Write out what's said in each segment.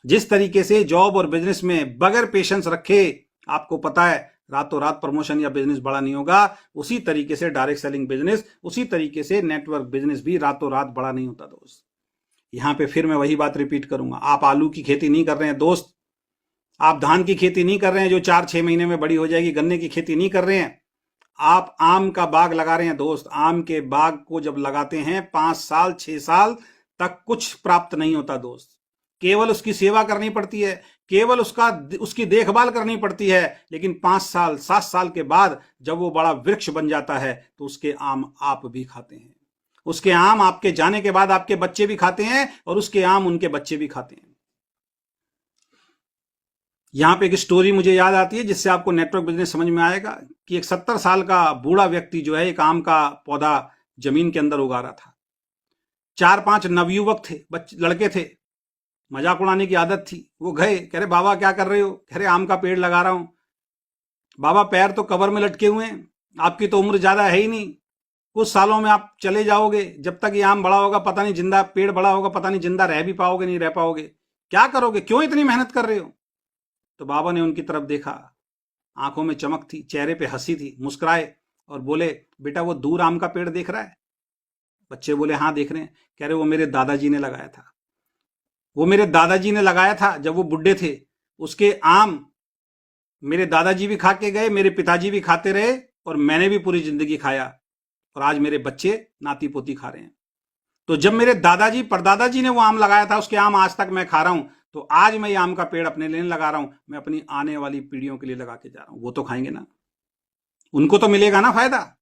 जिस तरीके से जॉब और बिजनेस में बगैर पेशेंस रखे आपको पता है रातों रात प्रमोशन या बिजनेस बड़ा नहीं होगा, उसी तरीके से डायरेक्ट सेलिंग बिजनेस, उसी तरीके से नेटवर्क बिजनेस भी रातों रात बड़ा नहीं होता दोस्त। यहां पे फिर मैं वही बात रिपीट करूंगा, आप आलू की खेती नहीं कर रहे हैं दोस्त, आप धान की खेती नहीं कर रहे हैं जो 4-6 महीने में बड़ी हो जाएगी, गन्ने की खेती नहीं कर रहे हैं, आप आम का बाग लगा रहे हैं दोस्त। आम के बाग को जब लगाते हैं 5 साल 6 साल तक कुछ प्राप्त नहीं होता दोस्त, केवल उसकी सेवा करनी पड़ती है, केवल उसकी देखभाल करनी पड़ती है। लेकिन 5 साल 7 साल के बाद जब वो बड़ा वृक्ष बन जाता है तो उसके आम आप भी खाते हैं, उसके आम आपके जाने के बाद आपके बच्चे भी खाते हैं और उसके आम उनके बच्चे भी खाते हैं। यहां पे एक स्टोरी मुझे याद आती है जिससे आपको नेटवर्क बिजनेस समझ में आएगा कि एक 70 साल का बूढ़ा व्यक्ति जो है एक आम का पौधा जमीन के अंदर उगा रहा था। 4-5 नवयुवक थे, लड़के थे, मजाक उड़ाने की आदत थी। वो गए, कह रहे बाबा क्या कर रहे हो? कह रहे आम का पेड़ लगा रहा हूं। बाबा पैर तो कबर में लटके हुए हैं, आपकी तो उम्र ज्यादा है ही नहीं, कुछ सालों में आप चले जाओगे, जब तक ये आम बड़ा होगा पता नहीं, जिंदा पेड़ बड़ा होगा पता नहीं जिंदा रह भी पाओगे नहीं रह पाओगे, क्या करोगे, क्यों इतनी मेहनत कर रहे हो? तो बाबा ने उनकी तरफ देखा, आंखों में चमक थी, चेहरे पे हंसी थी, मुस्कुराए और बोले बेटा वो दूर आम का पेड़ देख रहा है? बच्चे बोले हाँ देख रहे हैं। कह रहे वो मेरे दादाजी ने लगाया था, वो मेरे दादाजी ने लगाया था जब वो बुढ़े थे, उसके आम मेरे दादाजी भी खा के गए, मेरे पिताजी भी खाते रहे और मैंने भी पूरी जिंदगी खाया और आज मेरे बच्चे नाती पोती खा रहे हैं। तो जब मेरे दादाजी परदादाजी ने वो आम लगाया था, उसके आम आज तक मैं खा रहा हूं, तो आज मैं ये आम का पेड़ अपने लिए लगा रहा हूं, मैं अपनी आने वाली पीढ़ियों के लिए लगा के जा रहा हूं। वो तो खाएंगे ना, उनको तो मिलेगा ना फायदा।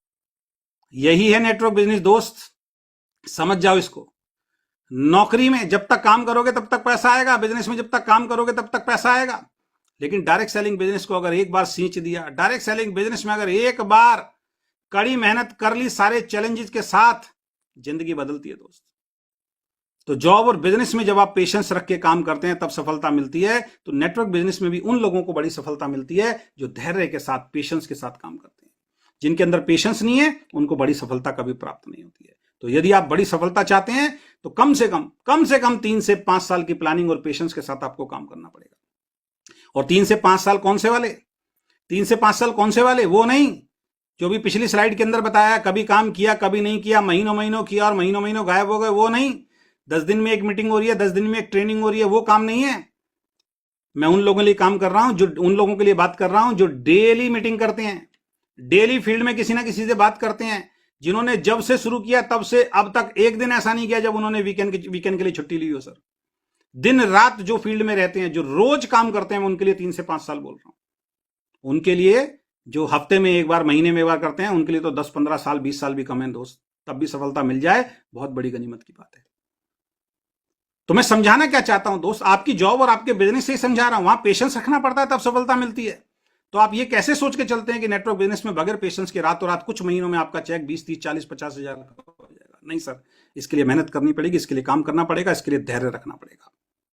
यही है नेटवर्क बिजनेस दोस्त, समझ जाओ इसको। नौकरी में जब तक काम करोगे तब तक पैसा आएगा, बिजनेस में जब तक काम करोगे तब तक पैसा आएगा। लेकिन डायरेक्ट सेलिंग बिजनेस को अगर एक बार सींच दिया, डायरेक्ट सेलिंग बिजनेस में अगर एक बार कड़ी मेहनत कर ली सारे चैलेंजेस के साथ, जिंदगी बदलती है दोस्त। तो जॉब और बिजनेस में जब आप पेशेंस रख के काम करते हैं तब सफलता मिलती है। तो नेटवर्क बिजनेस में भी उन लोगों को बड़ी सफलता मिलती है जो धैर्य के साथ, पेशेंस के साथ काम करते हैं। जिनके अंदर पेशेंस नहीं है उनको बड़ी सफलता कभी प्राप्त नहीं होती है। तो यदि आप बड़ी सफलता चाहते हैं तो कम से कम 3 से 5 साल की प्लानिंग और पेशेंस के साथ आपको काम करना पड़ेगा। और 3 से 5 साल कौन से वाले? 3 से 5 साल कौन से वाले? वो नहीं जो भी पिछली स्लाइड के अंदर बताया, कभी काम किया कभी नहीं किया, महीनों महीनों किया और महीनों महीनों गायब हो गए, वो नहीं। 10 दिन में एक मीटिंग हो रही है, 10 दिन में एक ट्रेनिंग हो रही है, वो काम नहीं है। मैं उन लोगों के लिए काम कर रहा हूं, जो उन लोगों के लिए बात कर रहा हूं जो डेली मीटिंग करते हैं, डेली फील्ड में किसी ना किसी से बात करते हैं, जिन्होंने जब से शुरू किया तब से अब तक एक दिन ऐसा नहीं किया जब उन्होंने वीकेंड के लिए छुट्टी ली हो सर। दिन रात जो फील्ड में रहते हैं, जो रोज काम करते हैं, मैं उनके लिए 3 से 5 साल बोल रहा हूं। उनके लिए जो हफ्ते में एक बार, महीने में एक बार करते हैं, उनके लिए तो 10-15 साल 20 साल भी कम है दोस्त, तब भी सफलता मिल जाए बहुत बड़ी गनीमत की बात है। तो मैं समझाना क्या चाहता हूं दोस्त, आपकी जॉब और आपके बिजनेस से ही समझा रहा हूं, वहां पेशेंस रखना पड़ता है तब सफलता मिलती है। तो आप ये कैसे सोच के चलते हैं कि नेटवर्क बिजनेस में बगैर पेशेंस के रातों रात कुछ महीनों में आपका चेक 20, 30, 40, 50 हजार हो जाएगा? नहीं सर, इसके लिए मेहनत करनी पड़ेगी, इसके लिए काम करना पड़ेगा, इसके लिए धैर्य रखना पड़ेगा।